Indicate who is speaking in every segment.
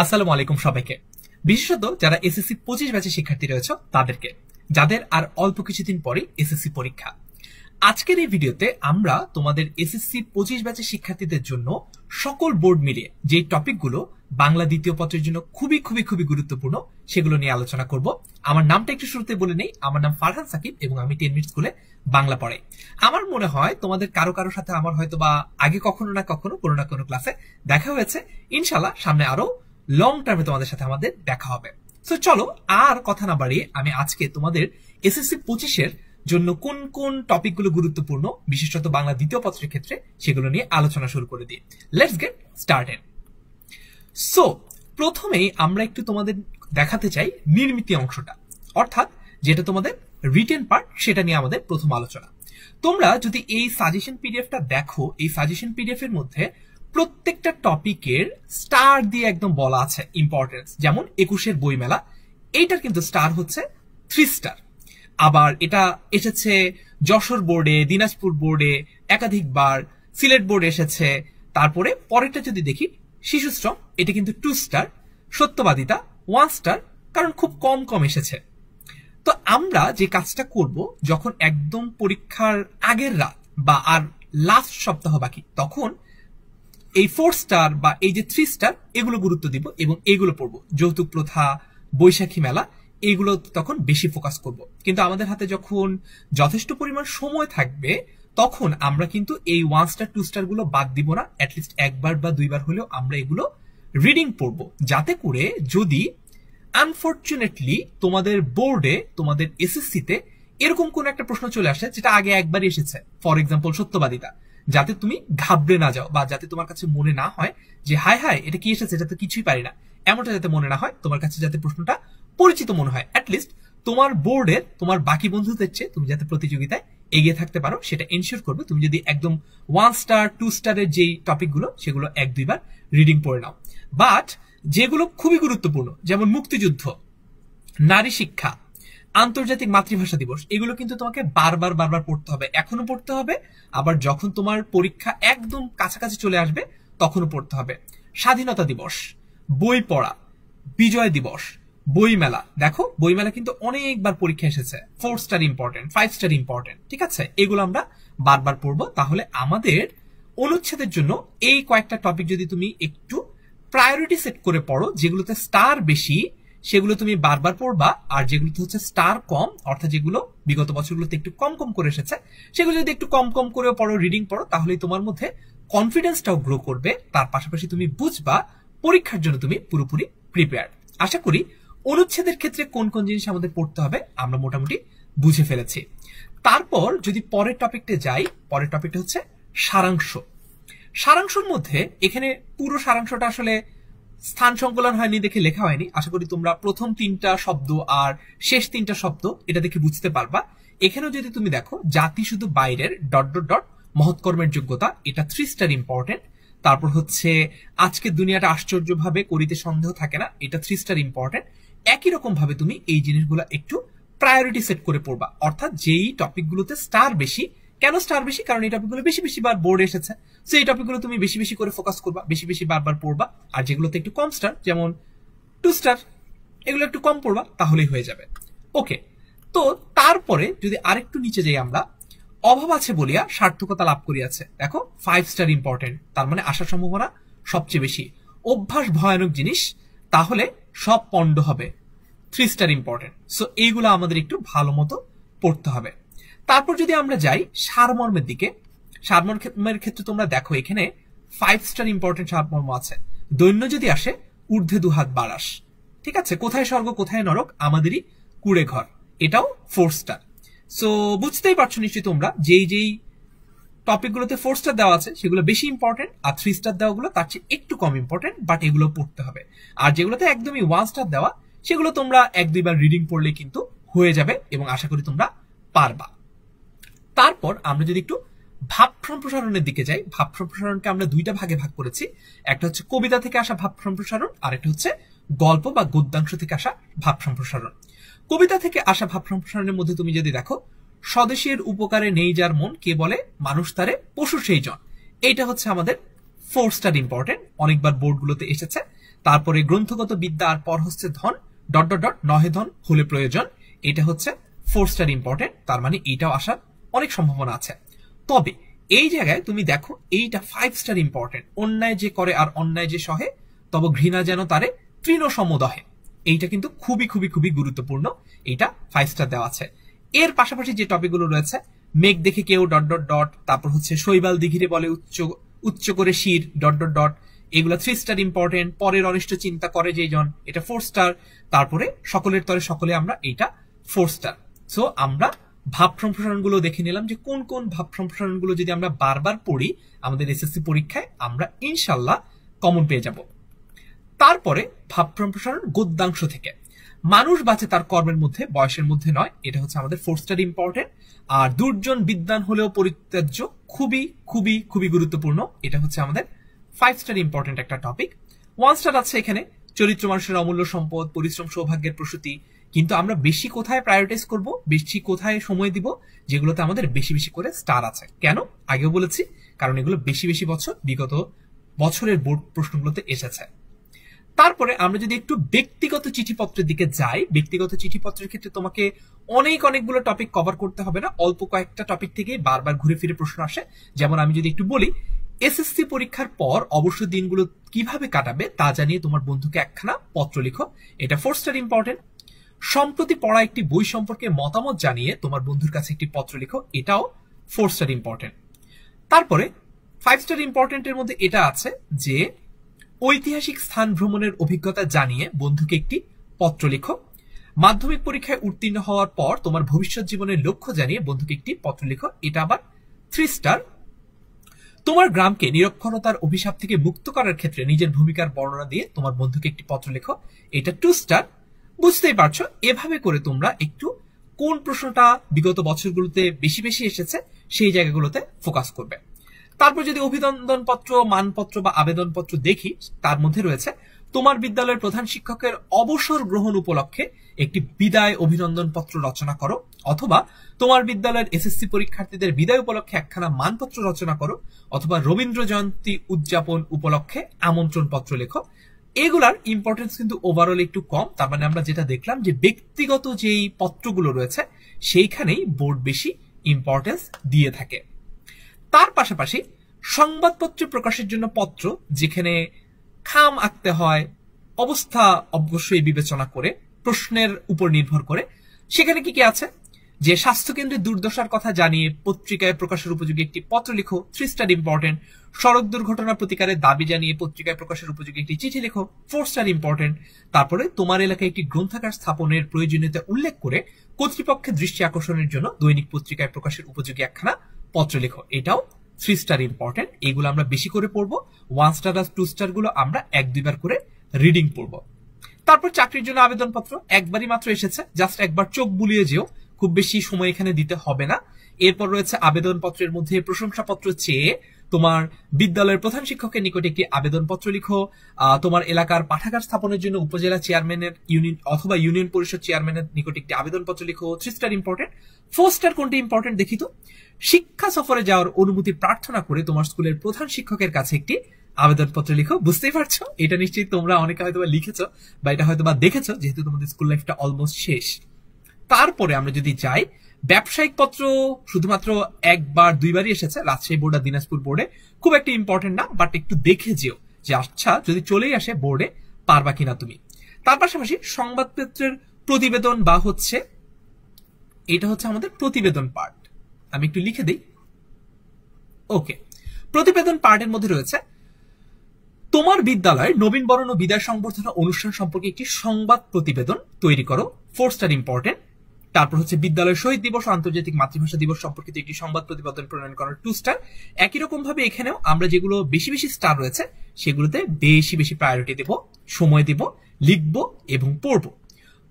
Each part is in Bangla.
Speaker 1: আসসালামু আলাইকুম সবাইকে। বিশেষত যারা এসএসসি 25 ব্যাচের শিক্ষার্থী রয়েছে তাদেরকে, যাদের আর অল্প কিছুদিন পরে এসএসসি পরীক্ষা। আজকের এই ভিডিওতে আমরা তোমাদের এসএসসি 25 ব্যাচের শিক্ষার্থীদের জন্য সকল বোর্ড মিলিয়ে যে টপিকগুলো বাংলা দ্বিতীয় পত্রের জন্য খুবই খুবই খুবই গুরুত্বপূর্ণ সেগুলো নিয়ে আলোচনা করব। আমার নামটা একটু শুরুতে বলে নেই, আমার নাম ফারহান সাকিব এবং আমি 10 মিনিট স্কুলে বাংলা পড়াই। আমার মনে হয় তোমাদের কারো কারো সাথে আমার হয়তো বা আগে কখনো না কখনো কোনো না কোনো ক্লাসে দেখা হয়েছে। ইনশাল্লাহ সামনে আরো লং টার্মে তোমাদের সাথে আমাদের দেখা হবে। সো চলো আর কথা না বাড়িয়ে আমি আজকে তোমাদের এসএসসি 25-এর জন্য কোন কোন টপিকগুলো গুরুত্বপূর্ণ বিশেষত বাংলা দ্বিতীয় পত্রের ক্ষেত্রে সেগুলো নিয়ে আলোচনা শুরু করে দিই। Let's get started. সো প্রথমেই আমরা একটু তোমাদের দেখাতে চাই নির্মিতি অংশটা, অর্থাৎ যেটা তোমাদের রিটেন পার্ট, সেটা নিয়ে আমাদের প্রথম আলোচনা। তোমরা যদি এই সাজেশন পিডিএফটা দেখো, এই সাজেশন পিডিএফ এর মধ্যে প্রত্যেকটা টপিকের স্টার দিয়ে একদম বলা আছে ইম্পর্টেন্স। যেমন 21-এর বইমেলা, এইটার কিন্তু স্টার হচ্ছে 3 স্টার। আবার এটা এসেছে যশোর বোর্ডে, দিনাজপুর বোর্ডে একাধিকবার, সিলেট বোর্ডে এসেছে। তারপরে পরেরটা যদি দেখি শিশুশ্রম, এটা কিন্তু 2 স্টার। সত্যবাদিতা 1 স্টার, কারণ খুব কম কম এসেছে। তো আমরা যে কাজটা করব, যখন একদম পরীক্ষার আগের রাত বা আর লাস্ট সপ্তাহ বাকি, তখন এই 4 স্টার বা এই যে 3 স্টার এগুলো গুরুত্ব দিব এবং এগুলো পড়বো। যৌতুক প্রথা, বৈশাখী মেলা, এইগুলো তখন বেশি ফোকাস করব। কিন্তু আমাদের হাতে যখন যথেষ্ট পরিমাণ সময় থাকবে তখন আমরা কিন্তু এই 1 স্টার 2 স্টার গুলো বাদ দিব না। অ্যাটলিস্ট একবার বা দুইবার হলেও আমরা এগুলো রিডিং পড়বো, যাতে করে যদি আনফরচুনেটলি তোমাদের বোর্ডে, তোমাদের এসএসসি তে এরকম কোন একটা প্রশ্ন চলে আসে যেটা আগে একবারই এসেছে, ফর এক্সাম্পল সত্যবাদিতা, যাতে তুমি ঘাবড়ে না যাও বা যাতে তোমার কাছে মনে না হয় যে হায় হায় এটা কি এসেছে, এটা তো কিছুই পারি না, এমনটা যাতে মনে না হয়। তোমার কাছে যাতে প্রশ্নটা পরিচিত মনে হয়, অ্যাটলিস্ট তোমার বোর্ডের তোমার বাকি বন্ধুদের চেয়ে তুমি যাতে প্রতিযোগিতায় এগিয়ে থাকতে পারো সেটা এনশিওর করবে তুমি যদি একদম 1 স্টার 2 স্টারের যেই টপিকগুলো সেগুলো 1-2 বার রিডিং পড়ে নাও। বাট যেগুলো খুবই গুরুত্বপূর্ণ, যেমন মুক্তিযুদ্ধ, নারী শিক্ষা, আন্তর্জাতিক মাতৃভাষা দিবস, এগুলো কিন্তু তোমাকে বারবার বারবার পড়তে হবে, এখনো পড়তে হবে, আবার যখন তোমার পরীক্ষা একদম কাছাকাছি চলে আসবে তখনও পড়তে হবে। স্বাধীনতা দিবস, বই পড়া, বিজয় দিবস, বইমেলা, দেখো বইমেলা কিন্তু অনেকবার পরীক্ষা এসেছে, 4 স্টার ইম্পর্টেন্ট, 5 স্টার ইম্পর্টেন্ট, ঠিক আছে? এগুলো আমরা বারবার পড়বো। তাহলে আমাদের অনুচ্ছেদের জন্য এই কয়েকটা টপিক যদি তুমি একটু প্রায়োরিটি সেট করে পড়ো, যেগুলোতে স্টার বেশি সেগুলো তুমি বারবার পড়বা, আর যেগুলোতে হচ্ছে স্টার কম, অর্থাৎ যেগুলো বিগত বছরগুলোতে একটু কম কম করে এসেছে, সেগুলো যদি একটু কম কম করে পড়ো, রিডিং পড়ো, তাহলেই তোমার মধ্যে কনফিডেন্সটাও গ্রো করবে। তার পাশাপাশি তুমি বুঝবা পরীক্ষার জন্য তুমি পুরোপুরি প্রিপেয়ার্ড। আশা করি অনুচ্ছেদের ক্ষেত্রে কোন কোন জিনিস আমাদের পড়তে হবে আমরা মোটামুটি বুঝে ফেলেছি। তারপর যদি পরের টপিকটা যাই, পরের টপিকটা হচ্ছে সারাংশ। সারাংশের মধ্যে এখানে পুরো সারাংশটা আসলে স্থান সংকলন হয়নি দেখে লেখা হয়নি। আশা করি তোমরা প্রথম 3টা শব্দ আর শেষ 3টা শব্দ এটা দেখে বুঝতে পারবা। এখানেও যদি তুমি দেখো, জাতি শুধু বাইরের ... মহৎকর্মের যোগ্যতা, এটা 3 স্টার ইম্পর্টেন্ট। তারপর হচ্ছে আজকে দুনিয়াটা আশ্চর্যভাবে করিতে সন্দেহ থাকে না, এটা 3 স্টার ইম্পর্টেন্ট। একই রকম ভাবে তুমি এই জিনিসগুলো একটু প্রায়োরিটি সেট করে পড়বা, অর্থাৎ যেই টপিকগুলোতে স্টার বেশি। কেন স্টার বেশি? কারণ এই টপিকগুলো বেশি বেশি বার বোর্ডে এসেছে, সো এই টপিকগুলো তুমি বেশি বেশি করে ফোকাস করবা, বেশি বেশি বারবার পড়বা। আর যেগুলোতে একটু কম স্টার, যেমন 2 স্টার, এগুলো একটু কম পড়বা, তাহলেই হয়ে যাবে। ওকে, তো তারপরে যদি আরেকটু নিচে যাই আমরা, অভাব আছে বলিয়া সার্থকতা লাভ করিয়াছে, দেখো 5 স্টার ইম্পর্টেন্ট, তার মানে আসার সম্ভাবনা সবচেয়ে বেশি। অভ্যাস ভয়ানক জিনিস, তাহলে সব পণ্ড হবে, 3 স্টার ইম্পর্টেন্ট। সো এইগুলো আমাদের একটু ভালো মতো পড়তে হবে। তারপর যদি আমরা যাই সারমর্মের দিকে, সারমর্মের ক্ষেত্রে তোমরা দেখো এখানে 5 স্টার ইম্পর্টেন্ট সারমর্ম আছে। দৈন্য যদি আসে, ঊর্ধ্বে 2 হাত বাড়াস, ঠিক আছে? কোথায় স্বর্গ কোথায় নরক, আমাদেরই কুড়ে ঘর, এটাও 4 স্টার। সো বুঝতেই পারছো নিশ্চয়ই তোমরা যেই যেই টপিকগুলোতে 4 স্টার দেওয়া আছে সেগুলো বেশি ইম্পর্টেন্ট, আর 3 স্টার দেওয়াগুলো তার চেয়ে একটু কম ইম্পর্টেন্ট, বাট এগুলো পড়তে হবে। আর যেগুলোতে একদমই 1 স্টার দেওয়া সেগুলো তোমরা 1-2 বার রিডিং পড়লে কিন্তু হয়ে যাবে এবং আশা করি তোমরা পারবা। তারপর আমরা যদি একটু ভাব সম্প্রসারণের দিকে যাই, ভাব সম্প্রসারণকে আমরা 2টা ভাগে ভাগ করেছি। একটা হচ্ছে কবিতা থেকে আসা ভাব সম্প্রসারণ, আর একটা হচ্ছে গল্প বা গদ্যাংশ থেকে আসা ভাব সম্প্রসারণ। কবিতা থেকে আসা ভাব সম্প্রসারণের মধ্যে তুমি যদি দেখো, স্বদেশের উপকারে নেই যার মন, কে বলে মানুষ তারে পশু সেই জন, এইটা হচ্ছে আমাদের 4 স্টার ইম্পর্টেন্ট, অনেকবার বোর্ডগুলোতে এসেছে। তারপরে গ্রন্থগত বিদ্যা আর পর হচ্ছে ধন ডট ডট ডট নহে ধন হলে প্রয়োজন, এটা হচ্ছে 4 স্টার ইম্পর্টেন্ট, তার মানে এইটাও আসার অনেক সম্ভাবনা আছে। তবে এই জায়গায় তুমি দেখো এইটা 5 স্টার ইম্পর্টেন্ট, অন্যায় যে করে আর অন্যায় যে সহে তবে ঘৃণা যেন তারে তৃণ সমদহে, এইটা কিন্তু খুবই খুবই খুবই গুরুত্বপূর্ণ, এইটা 5 স্টার দেওয়া আছে। এর পাশাপাশি যে টপিকগুলো রয়েছে, মেঘ দেখে কেউ ডট ডট ডট, তারপর হচ্ছে শৈবাল দিঘিরে বলে উচ্চ উচ্চ করে শির ডট ডট ডট, এগুলো 3 স্টার ইম্পর্টেন্ট। পরের অনিষ্ট চিন্তা করে যেই জন, এটা 4 স্টার। তারপরে সকলের তরে সকলে আমরা, এইটা 4 স্টার। সো আমরা ভাব সম্প্রসারণগুলো দেখে নিলাম যে কোন কোন ভাব সম্প্রসারণগুলো যদি আমরা বারবার পড়ি আমাদের এসএসসি পরীক্ষায় আমরা ইনশাল্লাহ কমন পেয়ে যাব। তারপরে ভাব সম্প্রসারণ গদ্যাংশ থেকে, মানুষ বাঁচে তার কর্মের মধ্যে বয়সের মধ্যে নয়, এটা হচ্ছে আমাদের 4 স্টার ইম্পর্টেন্ট। আর দুর্জন বিদ্বান হলেও পরিত্যাজ্য, খুবই খুবই খুবই গুরুত্বপূর্ণ, এটা হচ্ছে আমাদের 5 স্টার ইম্পর্টেন্ট একটা টপিক। 1 স্টার আছে এখানে চরিত্র মানুষের অমূল্য সম্পদ, পরিশ্রম সৌভাগ্যের প্রসূতি। কিন্তু আমরা বেশি কোথায় প্রায়োরিটাইজ করব, বেশি কোথায় সময় দিব, যেগুলোতে আমাদের বেশি বেশি করে স্টার আছে। কেন? আগেও বলেছি, কারণ এগুলো বেশি বেশি বছর বিগত বছরের বোর্ড প্রশ্নগুলোতে এসেছে। তারপরে আমরা যদি একটু ব্যক্তিগত চিঠিপত্রের দিকে যাই, ব্যক্তিগত চিঠিপত্রের ক্ষেত্রে তোমাকে অনেকগুলো টপিক কভার করতে হবে না, অল্প কয়েকটা টপিক থেকে বারবার ঘুরে ফিরে প্রশ্ন আসে। যেমন আমি যদি একটু বলি, এসএসসি পরীক্ষার পর অবশ্যই দিনগুলো কিভাবে কাটাবে তা জানিয়ে তোমার বন্ধুকে একখানা পত্র লিখো, এটা 4 স্টার ইম্পর্টেন্ট। সম্প্রতি পড়া একটি বই সম্পর্কে মতামত জানিয়ে তোমার বন্ধুর কাছে একটি পত্র লিখো, এটাও 4 স্টার ইম্পর্টেন্ট। তারপরে 5 স্টার ইম্পর্টেন্টের মধ্যে এটা আছে যে ঐতিহাসিক স্থান ভ্রমণের অভিজ্ঞতা জানিয়ে বন্ধুকে একটি পত্র লিখো। মাধ্যমিক পরীক্ষায় উত্তীর্ণ হওয়ার পর তোমার ভবিষ্যৎ জীবনের লক্ষ্য জানিয়ে বন্ধুকে একটি পত্র লিখো, এটা আবার 3 স্টার। তোমার গ্রামকে নিরক্ষরতার অভিশাপ থেকে মুক্ত করার ক্ষেত্রে নিজের ভূমিকার বর্ণনা দিয়ে তোমার বন্ধুকে একটি পত্র লেখো, এটা 2 স্টার। বুঝতেই পারছো, এভাবে করে তোমরা একটু কোন প্রশ্নটা বিগত বছরগুলোতে বেশি বেশি এসেছে সেই জায়গাগুলোতে ফোকাস করবে। তারপর যদি অভিনন্দন পত্র, মানপত্র বা আবেদনপত্র দেখি, তার মধ্যে রয়েছে তোমার বিদ্যালয়ের প্রধান শিক্ষকের অবসর গ্রহণ উপলক্ষে একটি বিদায় অভিনন্দন পত্র রচনা করো, অথবা তোমার বিদ্যালয়ের এসএসসি পরীক্ষার্থীদের বিদায় উপলক্ষে একখানা মানপত্র রচনা করো, অথবা রবীন্দ্র জয়ন্তী উদযাপন উপলক্ষে আমন্ত্রণ পত্র লেখো। এগুলার ইম্পর্টেন্স কিন্তু ওভারঅল একটু কম, তার মানে আমরা যেটা দেখলাম যে ব্যক্তিগত যেই পত্রগুলো রয়েছে সেইখানেই বোর্ড বেশি ইম্পর্টেন্স দিয়ে থাকে। তার পাশাপাশি সংবাদপত্র প্রকাশের জন্য পত্র, যেখানে খাম আঁকতে হয় অবস্থা অবশ্যই বিবেচনা করে, প্রশ্নের উপর নির্ভর করে, সেখানে কি কি আছে যে স্বাস্থ্যকেন্দ্রের দুর্দশার কথা জানিয়ে পত্রিকায় প্রকাশের উপযোগী একটি পত্র লিখো, 3 স্টার ইম্পর্টেন্ট। সড়ক দুর্ঘটনা প্রতিকারের দাবি জানিয়ে পত্রিকায় প্রকাশের উপযোগী একটি চিঠি লিখো, 4 স্টার ইম্পর্টেন্ট। তারপরে তোমার এলাকায় একটি গ্রন্থাগার স্থাপনের প্রয়োজনীয়তা উল্লেখ করে কর্তৃপক্ষের দৃষ্টি আকর্ষণের জন্য দৈনিক পত্রিকায় প্রকাশের উপযোগী একখানা পত্র লিখো, এটাও 3 স্টার ইম্পর্টেন্ট। এগুলো আমরা বেশি করে পড়বো, 1 স্টার আর 2 স্টার গুলো আমরা 1-2 বার করে রিডিং পড়বো। তারপর চাকরির জন্য আবেদনপত্র একবারই মাত্র এসেছে, জাস্ট একবার চোখ বুলিয়ে যেও, খুব বেশি সময় এখানে দিতে হবে না। এরপর রয়েছে আবেদনপত্রের মধ্যে প্রশংসাপত্র চেয়ে তোমার বিদ্যালয়ের প্রধান শিক্ষকের নিকটে একটি আবেদনপত্র লিখো, তোমার এলাকার পাঠাগার স্থাপনের জন্য উপজেলা চেয়ারম্যানের ইউনিয়ন অথবা ইউনিয়ন পরিষদ চেয়ারম্যানের নিকটে একটি আবেদনপত্র লিখো, 3 স্টার ইম্পর্টেন্ট। 4 স্টার কোনটি ইম্পর্টেন্ট দেখি তো, শিক্ষা সফরে যাওয়ার অনুমতি প্রার্থনা করে তোমার স্কুলের প্রধান শিক্ষকের কাছে একটি আবেদনপত্র লিখো। বুঝতেই পারছো, এটা নিশ্চয়ই তোমরা অনেকে হয়তো লিখেছো বা এটা হয়তো বা দেখেছো, যেহেতু তোমাদের স্কুল লাইফটা অলমোস্ট শেষ। তারপরে আমরা যদি যাই, ব্যবসায়িক পত্র শুধুমাত্র 1-2বারই এসেছে, রাজশাহী বোর্ড আর দিনাজপুর বোর্ডে, খুব একটা ইম্পর্টেন্ট না, বাট একটু দেখে যেও যে আচ্ছা যদি চলেই আসে বোর্ডে পারবা কিনা তুমি। তার পাশাপাশি সংবাদপত্রের প্রতিবেদন বা হচ্ছে এটা হচ্ছে আমাদের প্রতিবেদন পার্ট, আমি একটু লিখে দিই। ওকে, প্রতিবেদন পার্টের মধ্যে রয়েছে তোমার বিদ্যালয়ের নবীনবরণ ও বিদায় সংবর্ধনা অনুষ্ঠান সম্পর্কে একটি সংবাদ প্রতিবেদন তৈরি করো, 4 স্টার ইম্পর্টেন্ট। তারপর হচ্ছে বিদ্যালয়ের শহীদ দিবস ও আন্তর্জাতিক মাতৃভাষা দিবস সম্পর্কিত একটি সংবাদ প্রতিবেদন প্রণয়ন করার 2 স্টার। একই রকম ভাবে এখানেও আমরা যেগুলো বেশি বেশি স্টার রয়েছে সেগুলোতে বেশি বেশি প্রায়োরিটি দেব, সময় দেব, লিখবো এবং পড়বো।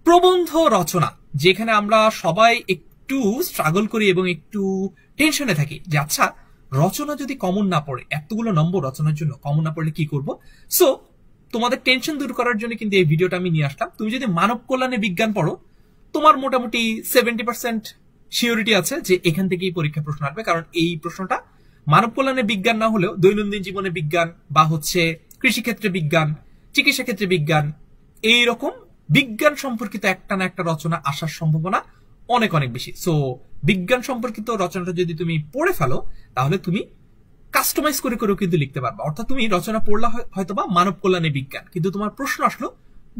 Speaker 1: প্রবন্ধ রচনা, যেখানে আমরা সবাই একটু স্ট্রাগল করি এবং একটু টেনশনে থাকি যে আচ্ছা রচনা যদি কমন না পড়ে, এতগুলো নম্বর রচনার জন্য কমন না পড়লে কি করব। সো তোমাদের টেনশন দূর করার জন্য কিন্তু এই ভিডিওটা আমি নিয়ে আসলাম। তুমি যদি মানব কল্যাণে বিজ্ঞান পড়ো, তোমার মোটামুটি 70% সিওরিটি আছে যে এখান থেকেই পরীক্ষা প্রশ্ন আসবে, কারণ এই প্রশ্নটা মানব কল্যাণে বিজ্ঞান না হলেও দৈনন্দিন জীবনে বিজ্ঞান বা হচ্ছে কৃষিক্ষেত্রে বিজ্ঞান, চিকিৎসা ক্ষেত্রে বিজ্ঞান, এইরকম বিজ্ঞান সম্পর্কিত একটা না একটা রচনা আসার সম্ভাবনা অনেক অনেক বেশি। সো বিজ্ঞান সম্পর্কিত রচনাটা যদি তুমি পড়ে ফেলো তাহলে তুমি কাস্টমাইজ করে করেও কিন্তু লিখতে পারবা। অর্থাৎ তুমি রচনা পড়লা হয়তোবা মানব কল্যাণে বিজ্ঞান, কিন্তু তোমার প্রশ্ন আসলো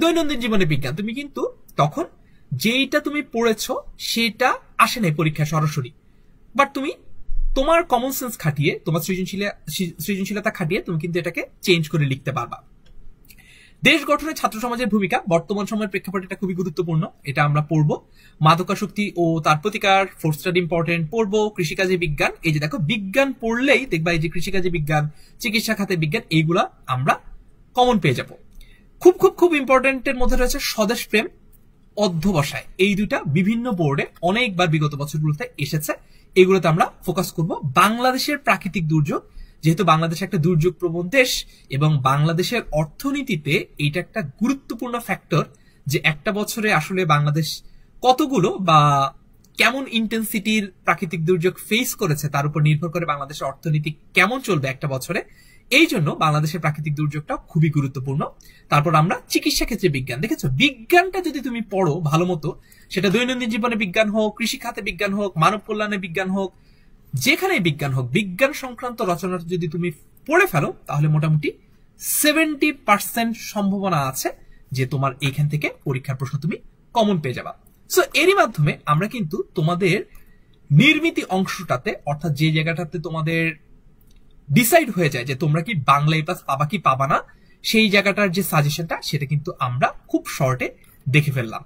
Speaker 1: দৈনন্দিন জীবনে বিজ্ঞান, তুমি কিন্তু তখন যেইটা তুমি পড়েছো সেটা আসে নাই পরীক্ষা সরাসরি, বাট তুমি তোমার কমন সেন্স খাটিয়ে, তোমার সৃজনশীলতা খাটিয়ে তুমি কিন্তু এটাকে চেঞ্জ করে লিখতে পারবা। দেশ গঠনে ছাত্র সমাজের ভূমিকা বর্তমান সময়ের প্রেক্ষাপটে এটা খুবই গুরুত্বপূর্ণ, এটা আমরা পড়বো। মাদকাসক্তি ও তার প্রতিকার, ফোর্থ স্টাডি ইম্পর্টেন্ট পড়বো। কৃষিকাজে বিজ্ঞান, এই যে দেখো বিজ্ঞান পড়লেই দেখবা এই যে কৃষিকাজে বিজ্ঞান, চিকিৎসা খাতে বিজ্ঞান, এইগুলা আমরা কমন পেয়ে যাব। খুব খুব খুব ইম্পর্টেন্টের মধ্যে রয়েছে স্বদেশ প্রেম, অধ্যবসায়। এই দুটা বিভিন্ন বোর্ডে অনেকবার বিগত বছরগুলোতে এসেছে, এগুলোতে আমরা ফোকাস করব। বাংলাদেশের প্রাকৃতিক দুর্যোগ, যেহেতু বাংলাদেশ একটা দুর্যোগ প্রবণ দেশ এবং বাংলাদেশের অর্থনীতিতে এইটা একটা গুরুত্বপূর্ণ ফ্যাক্টর যে একটা বছরে আসলে বাংলাদেশ কতগুলো বা কেমন ইন্টেন্সিটির প্রাকৃতিক দুর্যোগ ফেস করেছে তার উপর নির্ভর করে বাংলাদেশের অর্থনীতি কেমন চলবে একটা বছরে। এই জন্য বাংলাদেশের প্রাকৃতিক দুর্যোগটা খুবই গুরুত্বপূর্ণ। তারপর আমরা চিকিৎসা ক্ষেত্রে বিজ্ঞান, দেখেছো বিজ্ঞানটা যদি তুমি পড়ো ভালো মতো, সেটা দৈনন্দিন জীবনে বিজ্ঞান হোক, কৃষি খাতে বিজ্ঞান হোক, মানব কল্যাণে বিজ্ঞান হোক, যেখানে বিজ্ঞান হোক, বিজ্ঞান সংক্রান্ত রচনাটা যদি তুমি পড়ে ফেলো তাহলে মোটামুটি 70% সম্ভাবনা আছে যে তোমার এইখান থেকে পরীক্ষার প্রশ্ন তুমি কমন পেয়ে যাবা। সো এরই মাধ্যমে আমরা কিন্তু তোমাদের নির্মিতি অংশটাতে, অর্থাৎ যে জায়গাটাতে তোমাদের ডিসাইড হয়ে যায় যে তোমরা কি বাংলা এ প্লাস পাবা কি পাবা না, সেই জায়গাটার যে সাজেশনটা সেটা কিন্তু আমরা খুব শর্টে দেখে ফেললাম।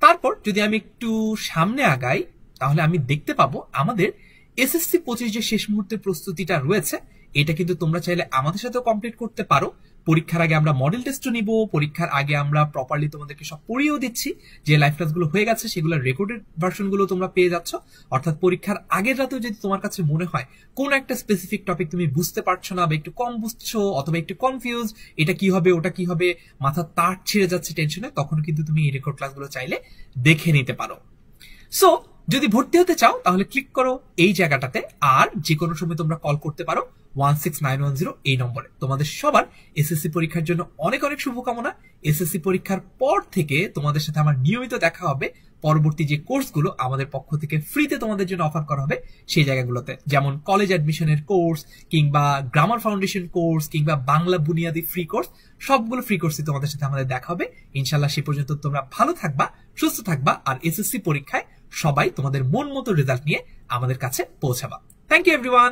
Speaker 1: তারপর যদি আমি একটু সামনে আগাই তাহলে আমি দেখতে পাবো আমাদের এসএসসি 25 যে শেষ মুহূর্তের প্রস্তুতিটা রয়েছে, এটা কিন্তু তোমরা চাইলে আমাদের সাথেও কমপ্লিট করতে পারো। পরীক্ষার আগে আমরা মডেল টেস্টও নিব, পরীক্ষার আগে আমরা প্রপারলি তোমাদেরকে সব পড়িয়েও দিচ্ছি। যে লাইভ ক্লাসগুলো হয়ে গেছে সেগুলোর রেকর্ডেড ভার্সনগুলো তোমরা পেয়ে যাচ্ছ। অর্থাৎ পরীক্ষার আগের রাতেও যদি তোমার কাছে মনে হয় কোন একটা স্পেসিফিক টপিক তুমি বুঝতে পারছো না বা একটু কম বুঝছো অথবা একটু কনফিউজ, এটা কি হবে ওটা কি হবে, মাথা তার ছিঁড়ে যাচ্ছে টেনশনে, তখন কিন্তু তুমি এই রেকর্ড ক্লাসগুলো চাইলে দেখে নিতে পারো। সো যদি ভর্তি হতে চাও তাহলে ক্লিক করো এই জায়গাটাতে, আর যে কোনো সময় তোমরা কল করতে পারো 16910 এই নম্বরে। তোমাদের সবার এসএসসি পরীক্ষার জন্য অনেক অনেক শুভকামনা। এসএসসি পরীক্ষার পর থেকে তোমাদের সাথে আমার নিয়মিত দেখা হবে পরবর্তী যে কোর্সগুলো আমাদের পক্ষ থেকে ফ্রিতে তোমাদের জন্য অফার করা হবে সেই জায়গাগুলোতে, যেমন কলেজ অ্যাডমিশনের কোর্স কিংবা গ্রামার ফাউন্ডেশন কোর্স কিংবা বাংলা বুনিয়াদি ফ্রি কোর্স, সবগুলো ফ্রি কোর্সই তোমাদের সাথে আমাদের দেখা হবে ইনশাল্লাহ। সে পর্যন্ত তোমরা ভালো থাকবা, সুস্থ থাকবা, আর এসএসসি পরীক্ষায় সবাই তোমাদের মন মতো রেজাল্ট নিয়ে আমাদের কাছে পৌঁছাবা। Thank you everyone.